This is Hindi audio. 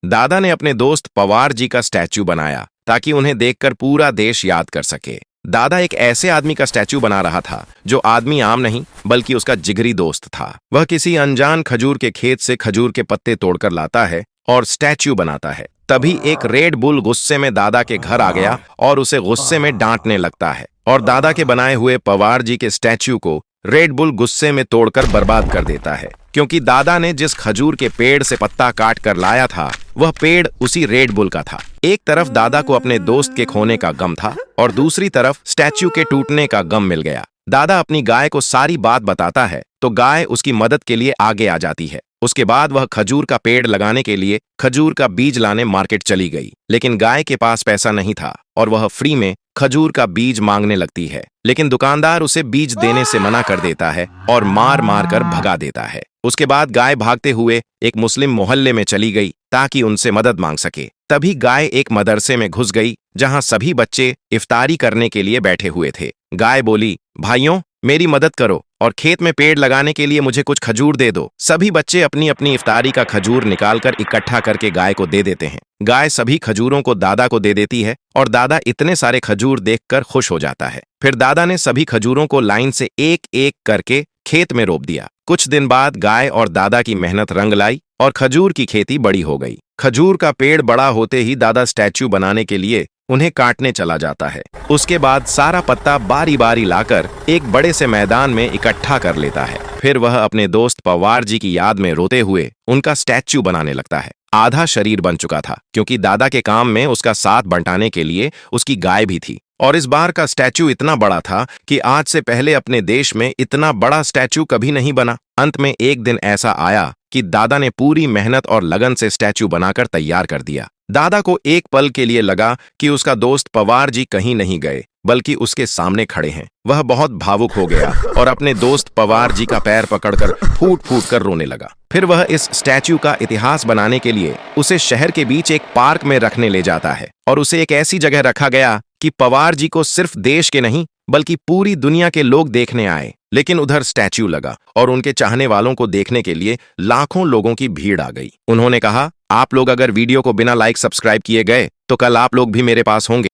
दादा ने अपने दोस्त पवार जी का स्टैच्यू बनाया ताकि उन्हें देखकर पूरा देश याद कर सके। दादा एक ऐसे आदमी का स्टैच्यू बना रहा था जो आदमी आम नहीं बल्कि उसका जिगरी दोस्त था। वह किसी अनजान खजूर के खेत से खजूर के पत्ते तोड़कर लाता है और स्टैच्यू बनाता है। तभी एक रेड बुल गुस्से में दादा के घर आ गया और उसे गुस्से में डांटने लगता है और दादा के बनाए हुए पवार जी के स्टैच्यू को रेड बुल गुस्से में तोड़कर बर्बाद कर देता है, क्योंकि दादा ने जिस खजूर के पेड़ से पत्ता काट कर लाया था वह पेड़ उसी रेड बुल का था। एक तरफ दादा को अपने दोस्त के खोने का गम था और दूसरी तरफ स्टैच्यू के टूटने का गम मिल गया। दादा अपनी गाय को सारी बात बताता है तो गाय उसकी मदद के लिए आगे आ जाती है। उसके बाद वह खजूर का पेड़ लगाने के लिए खजूर का बीज लाने मार्केट चली गई, लेकिन गाय के पास पैसा नहीं था और वह फ्री में खजूर का बीज मांगने लगती है, लेकिन दुकानदार उसे बीज देने से मना कर देता है और मार मार कर भगा देता है। उसके बाद गाय भागते हुए एक मुस्लिम मोहल्ले में चली गई ताकि उनसे मदद मांग सके। तभी गाय एक मदरसे में घुस गई जहां सभी बच्चे इफ्तारी करने के लिए बैठे हुए थे। गाय बोली, भाइयों मेरी मदद करो और खेत में पेड़ लगाने के लिए मुझे कुछ खजूर दे दो। सभी बच्चे अपनी अपनी इफ्तारी का खजूर निकालकर इकट्ठा करके गाय को दे देते हैं। गाय सभी खजूरों को दादा को दे देती है और दादा इतने सारे खजूर देखकर खुश हो जाता है। फिर दादा ने सभी खजूरों को लाइन से एक एक करके खेत में रोप दिया। कुछ दिन बाद गाय और दादा की मेहनत रंग लाई और खजूर की खेती बड़ी हो गई। खजूर का पेड़ बड़ा होते ही दादा स्टैच्यू बनाने के लिए उन्हें काटने चला जाता है। उसके बाद सारा पत्ता बारी बारी लाकर एक बड़े से मैदान में इकट्ठा कर लेता है। फिर वह अपने दोस्त पवार जी की याद में रोते हुए उनका स्टैच्यू बनाने लगता है। आधा शरीर बन चुका था क्योंकि दादा के काम में उसका साथ बंटाने के लिए उसकी गाय भी थी। और इस बार का स्टैच्यू इतना बड़ा था कि आज से पहले अपने देश में इतना बड़ा स्टैच्यू कभी नहीं बना। अंत में एक दिन ऐसा आया कि दादा ने पूरी मेहनत और लगन से स्टैच्यू बनाकर तैयार कर दिया। दादा को एक पल के लिए लगा कि उसका दोस्त पवार जी कहीं नहीं गए बल्कि उसके सामने खड़े हैं। वह बहुत भावुक हो गया और अपने दोस्त पवार जी का पैर पकड़कर फूट फूट कर रोने लगा। फिर वह इस स्टैच्यू का इतिहास बनाने के लिए उसे शहर के बीच एक पार्क में रखने ले जाता है और उसे एक ऐसी जगह रखा गया कि पवार जी को सिर्फ देश के नहीं बल्कि पूरी दुनिया के लोग देखने आए। लेकिन उधर स्टैच्यू लगा और उनके चाहने वालों को देखने के लिए लाखों लोगों की भीड़ आ गई। उन्होंने कहा, आप लोग अगर वीडियो को बिना लाइक सब्सक्राइब किए गए तो कल आप लोग भी मेरे पास होंगे।